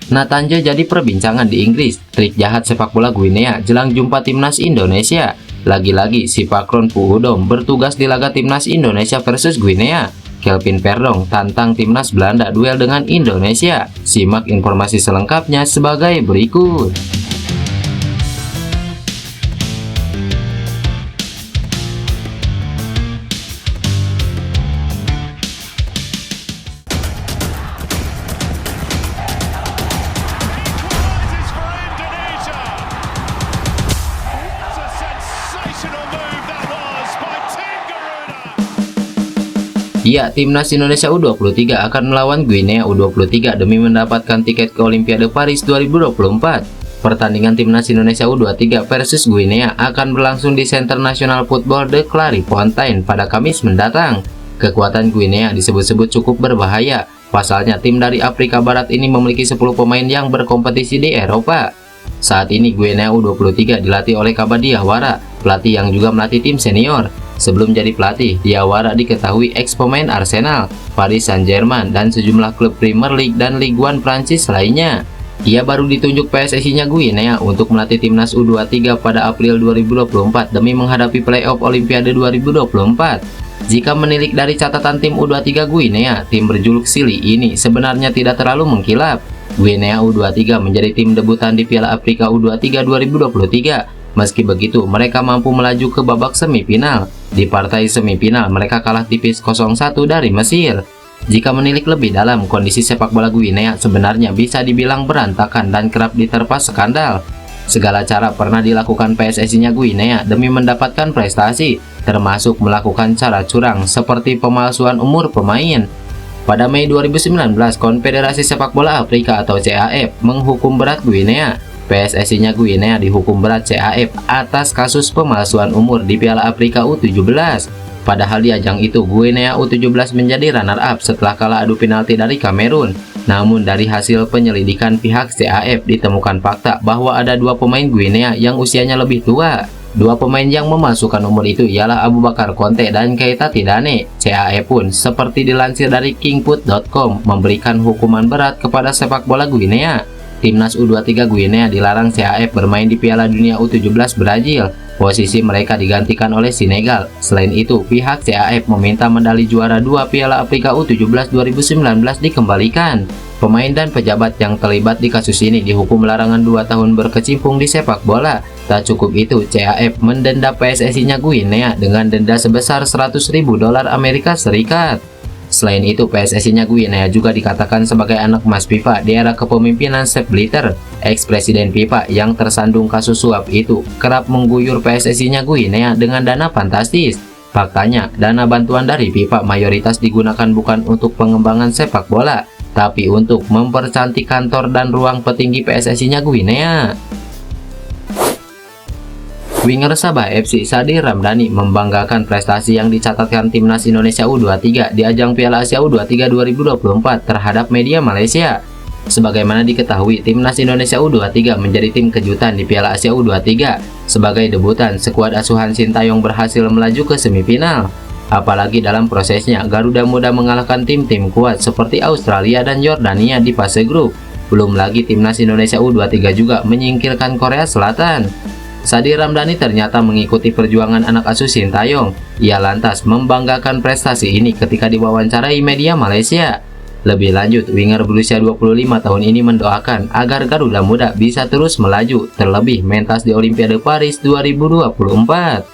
Natanjo jadi perbincangan di Inggris, trik jahat sepak bola Guinea jelang jumpa timnas Indonesia. Lagi-lagi si Pakron Puhudom bertugas di laga timnas Indonesia versus Guinea. Kelvin Verdonk tantang timnas Belanda duel dengan Indonesia. Simak informasi selengkapnya sebagai berikut. Ya, timnas Indonesia U23 akan melawan Guinea U23 demi mendapatkan tiket ke Olimpiade Paris 2024. Pertandingan timnas Indonesia U23 versus Guinea akan berlangsung di Center National Football de Clairefontaine pada Kamis mendatang. Kekuatan Guinea disebut-sebut cukup berbahaya. Pasalnya, tim dari Afrika Barat ini memiliki 10 pemain yang berkompetisi di Eropa. Saat ini Guinea U23 dilatih oleh Kaba Diawara, pelatih yang juga melatih tim senior. Sebelum jadi pelatih, Diawara diketahui ex pemain Arsenal, Paris Saint-Germain, dan sejumlah klub Premier League dan Ligue 1 Prancis lainnya. Ia baru ditunjuk PSSI-nya Guinea untuk melatih timnas U23 pada April 2024 demi menghadapi playoff Olimpiade 2024. Jika menilik dari catatan tim U23 Guinea, tim berjuluk Sili ini sebenarnya tidak terlalu mengkilap. Guinea U23 menjadi tim debutan di Piala Afrika U23 2023. Meski begitu, mereka mampu melaju ke babak semifinal. Di partai semifinal, mereka kalah tipis 0-1 dari Mesir. Jika menilik lebih dalam, kondisi sepak bola Guinea sebenarnya bisa dibilang berantakan dan kerap diterpa skandal. Segala cara pernah dilakukan PSSI-nya Guinea demi mendapatkan prestasi, termasuk melakukan cara curang seperti pemalsuan umur pemain. Pada Mei 2019, Konfederasi Sepak Bola Afrika atau CAF menghukum berat Guinea. PSSI-nya Guinea dihukum berat CAF atas kasus pemalsuan umur di Piala Afrika U17. Padahal di ajang itu Guinea U17 menjadi runner-up setelah kalah adu penalti dari Kamerun. Namun dari hasil penyelidikan pihak CAF ditemukan fakta bahwa ada 2 pemain Guinea yang usianya lebih tua. 2 pemain yang memasukkan umur itu ialah Abubakar Conte dan Keita Tidane. CAF pun seperti dilansir dari kingfoot.com memberikan hukuman berat kepada sepak bola Guinea. Timnas U23 Guinea dilarang CAF bermain di Piala Dunia U17 Brazil. Posisi mereka digantikan oleh Senegal. Selain itu, pihak CAF meminta medali juara 2 Piala Afrika U17 2019 dikembalikan. Pemain dan pejabat yang terlibat di kasus ini dihukum larangan 2 tahun berkecimpung di sepak bola. Tak cukup itu, CAF mendenda PSSI-nya Guinea dengan denda sebesar $100.000 Amerika Serikat. Selain itu, PSSI-nya Guinea juga dikatakan sebagai anak emas FIFA di era kepemimpinan Sepp Blatter. Ex-presiden FIFA yang tersandung kasus suap itu kerap mengguyur PSSI-nya Guinea dengan dana fantastis. Faktanya, dana bantuan dari FIFA mayoritas digunakan bukan untuk pengembangan sepak bola, tapi untuk mempercantik kantor dan ruang petinggi PSSI-nya Guinea. Winger Sabah FC Sadir Ramdhani membanggakan prestasi yang dicatatkan timnas Indonesia U23 di ajang Piala Asia U23 2024 terhadap media Malaysia. Sebagaimana diketahui, timnas Indonesia U23 menjadi tim kejutan di Piala Asia U23. Sebagai debutan, skuad asuhan Sintayong berhasil melaju ke semifinal. Apalagi dalam prosesnya, Garuda Muda mengalahkan tim-tim kuat seperti Australia dan Yordania di fase grup. Belum lagi timnas Indonesia U23 juga menyingkirkan Korea Selatan. Sadir Ramdhani ternyata mengikuti perjuangan anak asuh Sintayong. Ia lantas membanggakan prestasi ini ketika diwawancarai media Malaysia. Lebih lanjut, winger berusia 25 tahun ini mendoakan agar Garuda Muda bisa terus melaju, terlebih mentas di Olimpiade Paris 2024.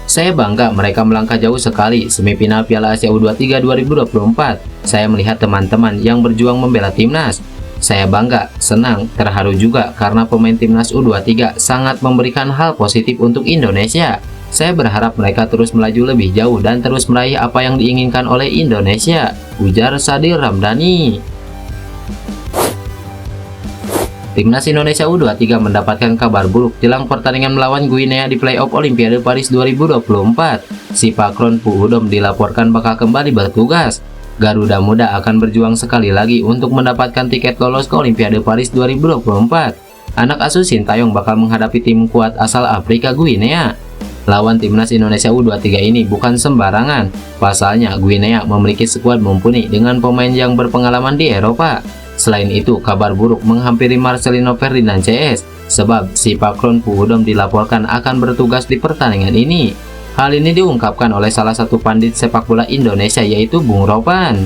Saya bangga mereka melangkah jauh sekali semifinal Piala Asia U23 2024. Saya melihat teman-teman yang berjuang membela timnas. Saya bangga, senang, terharu juga karena pemain timnas U23 sangat memberikan hal positif untuk Indonesia. Saya berharap mereka terus melaju lebih jauh dan terus meraih apa yang diinginkan oleh Indonesia, ujar Sadir Ramdhani. Timnas Indonesia U23 mendapatkan kabar buruk jelang pertandingan melawan Guinea di playoff Olimpiade Paris 2024. Si Pakron Puhudom dilaporkan bakal kembali bertugas. Garuda Muda akan berjuang sekali lagi untuk mendapatkan tiket lolos ke Olimpiade Paris 2024. Anak asuh Sintayong bakal menghadapi tim kuat asal Afrika Guinea. Lawan timnas Indonesia U23 ini bukan sembarangan. Pasalnya, Guinea memiliki skuad mumpuni dengan pemain yang berpengalaman di Eropa. Selain itu, kabar buruk menghampiri Marcelino Ferdinand CS, sebab si Pakron Puhudom dilaporkan akan bertugas di pertandingan ini. Hal ini diungkapkan oleh salah satu pandit sepak bola Indonesia, yaitu Bung Ropan.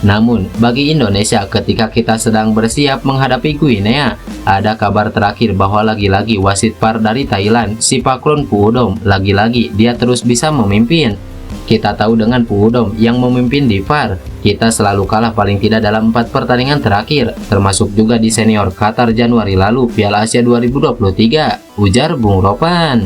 Namun, bagi Indonesia ketika kita sedang bersiap menghadapi Guinea, ada kabar terakhir bahwa lagi-lagi wasit VAR dari Thailand, si Pakron Puhudom, lagi-lagi dia terus bisa memimpin. Kita tahu dengan Puhudom yang memimpin di VAR, kita selalu kalah paling tidak dalam 4 pertandingan terakhir, termasuk juga di senior Qatar Januari lalu Piala Asia 2023, ujar Bung Ropan.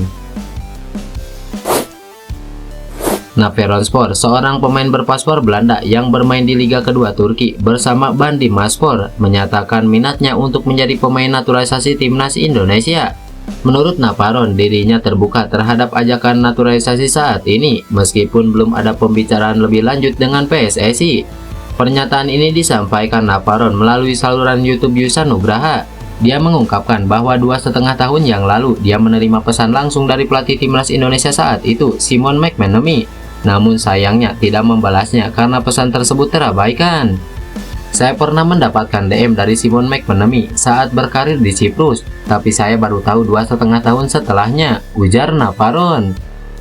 Trabzonspor, seorang pemain berpaspor Belanda yang bermain di Liga Kedua Turki bersama Bandırmaspor, menyatakan minatnya untuk menjadi pemain naturalisasi timnas Indonesia. Menurut Navarone, dirinya terbuka terhadap ajakan naturalisasi saat ini, meskipun belum ada pembicaraan lebih lanjut dengan PSSI. Pernyataan ini disampaikan Navarone melalui saluran YouTube Yusa Nugraha. Dia mengungkapkan bahwa 2,5 tahun yang lalu dia menerima pesan langsung dari pelatih timnas Indonesia saat itu, Simon McManamy. Namun sayangnya tidak membalasnya karena pesan tersebut terabaikan. Saya pernah mendapatkan DM dari Simon McManamy saat berkarir di Siprus, tapi saya baru tahu 2,5 tahun setelahnya, ujar Navarone.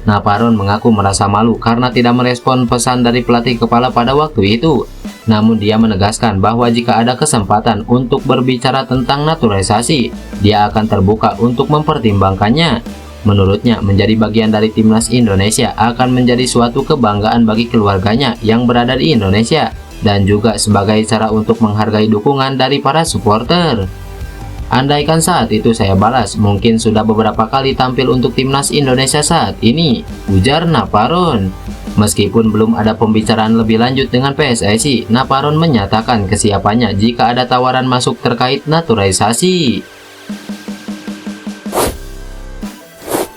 Navarone mengaku merasa malu karena tidak merespon pesan dari pelatih kepala pada waktu itu. Namun dia menegaskan bahwa jika ada kesempatan untuk berbicara tentang naturalisasi, dia akan terbuka untuk mempertimbangkannya. Menurutnya, menjadi bagian dari timnas Indonesia akan menjadi suatu kebanggaan bagi keluarganya yang berada di Indonesia, dan juga sebagai cara untuk menghargai dukungan dari para supporter. Andaikan saat itu saya balas, mungkin sudah beberapa kali tampil untuk timnas Indonesia saat ini, ujar Navarone. Meskipun belum ada pembicaraan lebih lanjut dengan PSSI, Navarone menyatakan kesiapannya jika ada tawaran masuk terkait naturalisasi.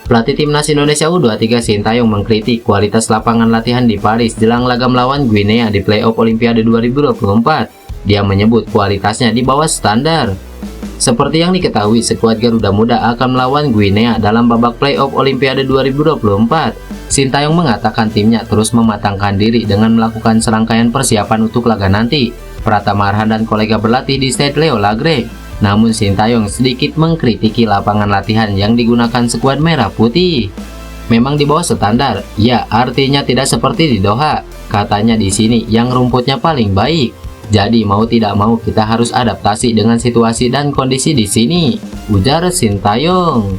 Pelatih timnas Indonesia U23 Sintayong mengkritik kualitas lapangan latihan di Paris jelang laga melawan Guinea di playoff Olimpiade 2024. Dia menyebut kualitasnya di bawah standar. Seperti yang diketahui, skuad Garuda Muda akan melawan Guinea dalam babak playoff Olimpiade 2024. Sintayong mengatakan timnya terus mematangkan diri dengan melakukan serangkaian persiapan untuk laga nanti. Pratama Arhan dan kolega berlatih di Stade Leo Lagre. Namun Sintayong sedikit mengkritiki lapangan latihan yang digunakan skuad merah putih. Memang di bawah standar, ya artinya tidak seperti di Doha. Katanya di sini yang rumputnya paling baik. Jadi mau tidak mau kita harus adaptasi dengan situasi dan kondisi di sini, ujar Sintayong.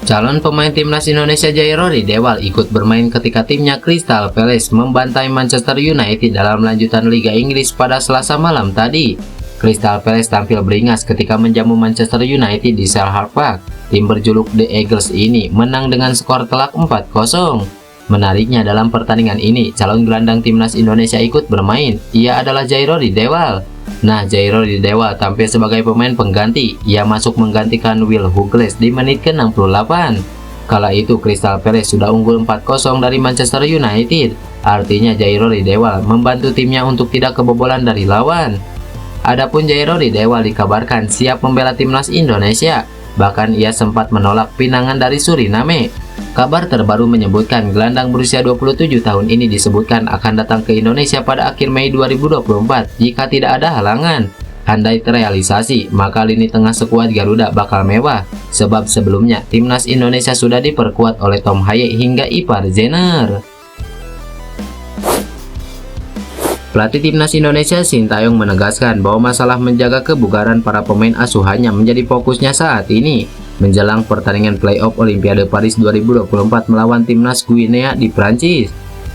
Calon pemain timnas Indonesia Jairo Ridewal ikut bermain ketika timnya Crystal Palace membantai Manchester United dalam lanjutan Liga Inggris pada Selasa malam tadi. Crystal Palace tampil beringas ketika menjamu Manchester United di Selhurst Park. Tim berjuluk The Eagles ini menang dengan skor telak 4-0. Menariknya dalam pertandingan ini, calon gelandang timnas Indonesia ikut bermain. Ia adalah Jairo Ridewal. Nah, Jairo Ridewal tampil sebagai pemain pengganti. Ia masuk menggantikan Will Hughes di menit ke-68. Kala itu Crystal Palace sudah unggul 4-0 dari Manchester United. Artinya Jairo Ridewal membantu timnya untuk tidak kebobolan dari lawan. Adapun Jairo Ridewal dikabarkan siap membela timnas Indonesia. Bahkan ia sempat menolak pinangan dari Suriname. Kabar terbaru menyebutkan gelandang berusia 27 tahun ini disebutkan akan datang ke Indonesia pada akhir Mei 2024 jika tidak ada halangan. Andai terrealisasi, maka lini tengah skuad Garuda bakal mewah, sebab sebelumnya timnas Indonesia sudah diperkuat oleh Tom Haye hingga Ipar Jenner. Pelatih timnas Indonesia Sintayong menegaskan bahwa masalah menjaga kebugaran para pemain asuhannya menjadi fokusnya saat ini menjelang pertandingan playoff Olimpiade Paris 2024 melawan timnas Guinea di Prancis.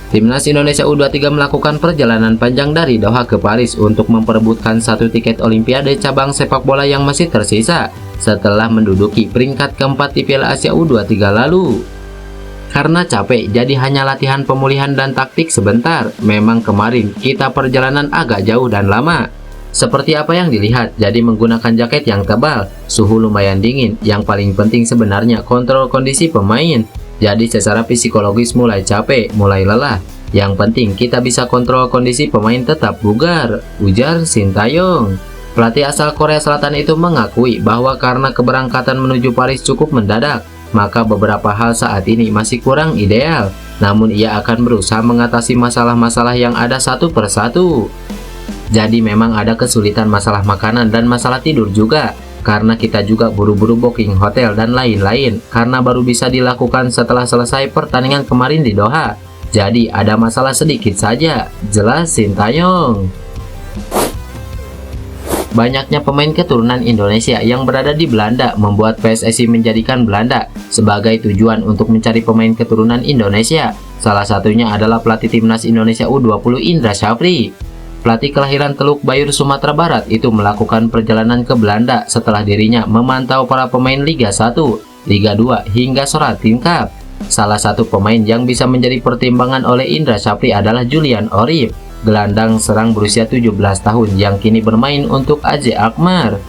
Timnas Indonesia U23 melakukan perjalanan panjang dari Doha ke Paris untuk memperebutkan satu tiket Olimpiade cabang sepak bola yang masih tersisa setelah menduduki peringkat keempat di Piala Asia U23 lalu. Karena capek, jadi hanya latihan pemulihan dan taktik sebentar. Memang kemarin kita perjalanan agak jauh dan lama. Seperti apa yang dilihat, jadi menggunakan jaket yang tebal, suhu lumayan dingin. Yang paling penting sebenarnya kontrol kondisi pemain. Jadi secara psikologis mulai capek, mulai lelah. Yang penting kita bisa kontrol kondisi pemain tetap bugar, ujar Sintayong. Pelatih asal Korea Selatan itu mengakui bahwa karena keberangkatan menuju Paris cukup mendadak, maka beberapa hal saat ini masih kurang ideal. Namun ia akan berusaha mengatasi masalah-masalah yang ada satu persatu. Jadi memang ada kesulitan masalah makanan dan masalah tidur juga, karena kita juga buru-buru booking hotel dan lain-lain, karena baru bisa dilakukan setelah selesai pertandingan kemarin di Doha. Jadi ada masalah sedikit saja, jelas Sintayong. Banyaknya pemain keturunan Indonesia yang berada di Belanda membuat PSSI menjadikan Belanda sebagai tujuan untuk mencari pemain keturunan Indonesia. Salah satunya adalah pelatih timnas Indonesia U20 Indra Syafri. Pelatih kelahiran Teluk Bayur, Sumatera Barat itu melakukan perjalanan ke Belanda setelah dirinya memantau para pemain Liga 1, Liga 2 hingga Soratin Cup. Salah satu pemain yang bisa menjadi pertimbangan oleh Indra Syafri adalah Julian Orip, gelandang serang berusia 17 tahun yang kini bermain untuk AZ Alkmaar.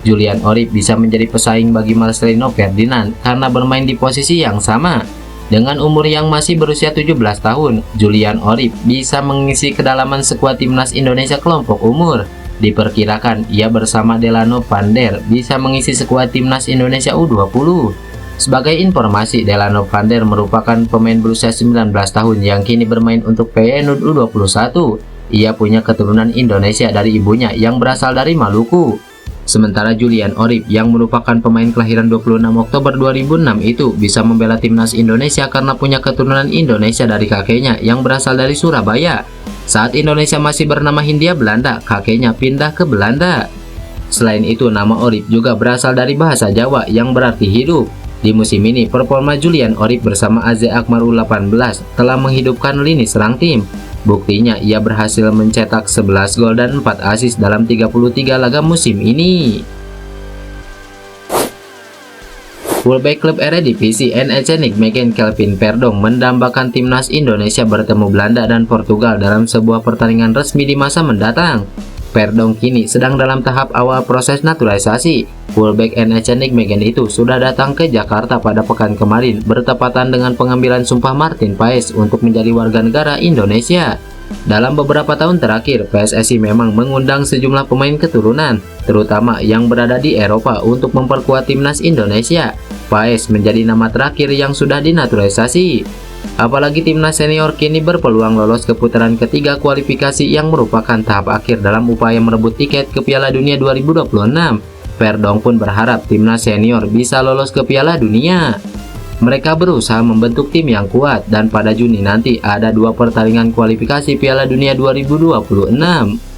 Julian Orip bisa menjadi pesaing bagi Marcelino Ferdinand karena bermain di posisi yang sama. Dengan umur yang masih berusia 17 tahun, Julian Orip bisa mengisi kedalaman skuad timnas Indonesia kelompok umur. Diperkirakan ia bersama Delano van der bisa mengisi skuad timnas Indonesia U20. Sebagai informasi, Delano van der merupakan pemain berusia 19 tahun yang kini bermain untuk Feyenoord U21. Ia punya keturunan Indonesia dari ibunya yang berasal dari Maluku. Sementara Julian Orip yang merupakan pemain kelahiran 26 Oktober 2006 itu bisa membela timnas Indonesia karena punya keturunan Indonesia dari kakeknya yang berasal dari Surabaya. Saat Indonesia masih bernama Hindia Belanda, kakeknya pindah ke Belanda. Selain itu, nama Orip juga berasal dari bahasa Jawa yang berarti hidup. Di musim ini, performa Julian Orip bersama AZ Alkmaar U18 telah menghidupkan lini serang tim. Buktinya, ia berhasil mencetak 11 gol dan 4 assist dalam 33 laga musim ini. Fullback klub Eredivisie NEC Nijmegen Kelvin Verdonk mendambakan timnas Indonesia bertemu Belanda dan Portugal dalam sebuah pertandingan resmi di masa mendatang. Verdonk kini sedang dalam tahap awal proses naturalisasi. Fullback NEC Nijmegen itu sudah datang ke Jakarta pada pekan kemarin bertepatan dengan pengambilan sumpah Martin Paes untuk menjadi warga negara Indonesia. Dalam beberapa tahun terakhir, PSSI memang mengundang sejumlah pemain keturunan, terutama yang berada di Eropa untuk memperkuat timnas Indonesia. Paes menjadi nama terakhir yang sudah dinaturalisasi. Apalagi timnas senior kini berpeluang lolos ke putaran ketiga kualifikasi yang merupakan tahap akhir dalam upaya merebut tiket ke Piala Dunia 2026. Verdonk pun berharap timnas senior bisa lolos ke Piala Dunia. Mereka berusaha membentuk tim yang kuat dan pada Juni nanti ada 2 pertandingan kualifikasi Piala Dunia 2026,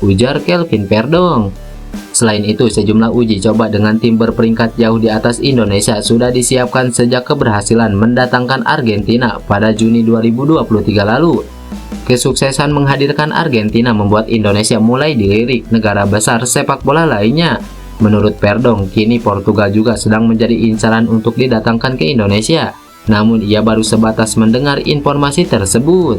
ujar Kelvin Verdonk. Selain itu, sejumlah uji coba dengan tim berperingkat jauh di atas Indonesia sudah disiapkan sejak keberhasilan mendatangkan Argentina pada Juni 2023 lalu. Kesuksesan menghadirkan Argentina membuat Indonesia mulai dilirik negara besar sepak bola lainnya. Menurut Verdonk, kini Portugal juga sedang menjadi incaran untuk didatangkan ke Indonesia. Namun ia baru sebatas mendengar informasi tersebut.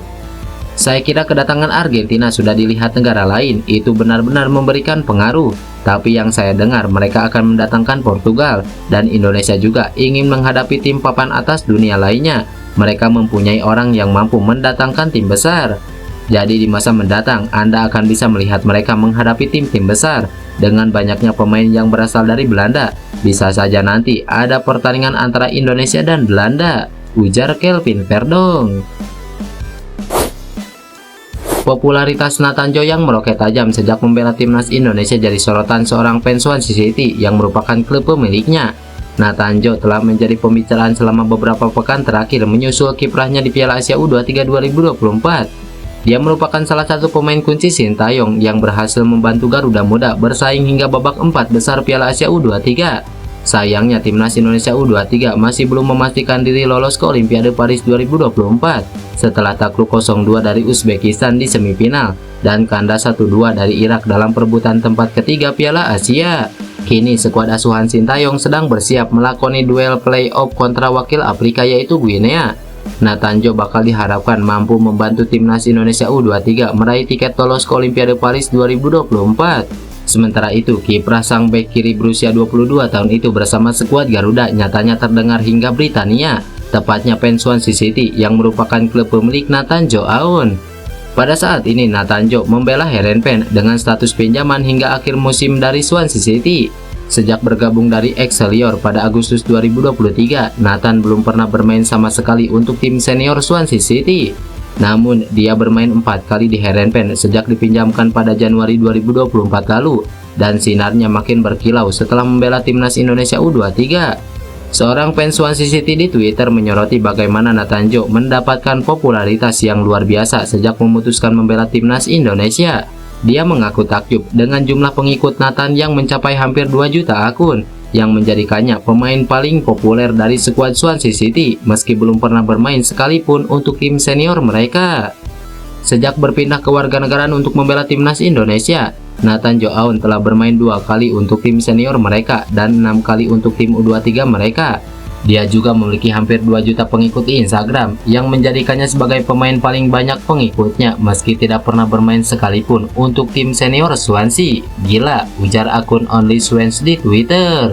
Saya kira kedatangan Argentina sudah dilihat negara lain, itu benar-benar memberikan pengaruh. Tapi yang saya dengar mereka akan mendatangkan Portugal, dan Indonesia juga ingin menghadapi tim papan atas dunia lainnya. Mereka mempunyai orang yang mampu mendatangkan tim besar. Jadi di masa mendatang, Anda akan bisa melihat mereka menghadapi tim-tim besar. Dengan banyaknya pemain yang berasal dari Belanda, bisa saja nanti ada pertandingan antara Indonesia dan Belanda, ujar Kelvin Verdonk. Popularitas Nathan Joe yang meroket tajam sejak membela timnas Indonesia jadi sorotan seorang fans Swansea City yang merupakan klub pemiliknya. Nathan Joe telah menjadi pembicaraan selama beberapa pekan terakhir menyusul kiprahnya di Piala Asia U23 2024. Dia merupakan salah satu pemain kunci Sintayong yang berhasil membantu Garuda Muda bersaing hingga babak 4 besar Piala Asia U23. Sayangnya timnas Indonesia U23 masih belum memastikan diri lolos ke Olimpiade Paris 2024 setelah takluk 0-2 dari Uzbekistan di semifinal dan kandang 1-2 dari Irak dalam perebutan tempat ketiga Piala Asia. Kini skuad asuhan Sintayong sedang bersiap melakoni duel play-off kontra wakil Afrika yaitu Guinea. Nathan Joe bakal diharapkan mampu membantu timnas Indonesia U23 meraih tiket lolos ke Olimpiade Paris 2024. Sementara itu, kiprah sang bek kiri berusia 22 tahun itu bersama skuad Garuda nyatanya terdengar hingga Britania, tepatnya fans Swansea City yang merupakan klub pemilik Nathan Joe Aoun. Pada saat ini Nathan Joe membela Heerenveen dengan status pinjaman hingga akhir musim dari Swansea City. Sejak bergabung dari Excelsior pada Agustus 2023, Nathan belum pernah bermain sama sekali untuk tim senior Swansea City. Namun, dia bermain 4 kali di Heerenveen sejak dipinjamkan pada Januari 2024 lalu, dan sinarnya makin berkilau setelah membela timnas Indonesia U23. Seorang fans Swansea City di Twitter menyoroti bagaimana Nathan Joe mendapatkan popularitas yang luar biasa sejak memutuskan membela timnas Indonesia. Dia mengaku takjub dengan jumlah pengikut Nathan yang mencapai hampir 2 juta akun, yang menjadikannya pemain paling populer dari skuad Swansea City meski belum pernah bermain sekalipun untuk tim senior mereka. Sejak berpindah kewarganegaraan untuk membela timnas Indonesia, Nathan Joe Aoun telah bermain 2 kali untuk tim senior mereka dan 6 kali untuk tim U23 mereka. Dia juga memiliki hampir 2 juta pengikut di Instagram yang menjadikannya sebagai pemain paling banyak pengikutnya meski tidak pernah bermain sekalipun untuk tim senior Swansea. Gila, ujar akun Only Swans di Twitter.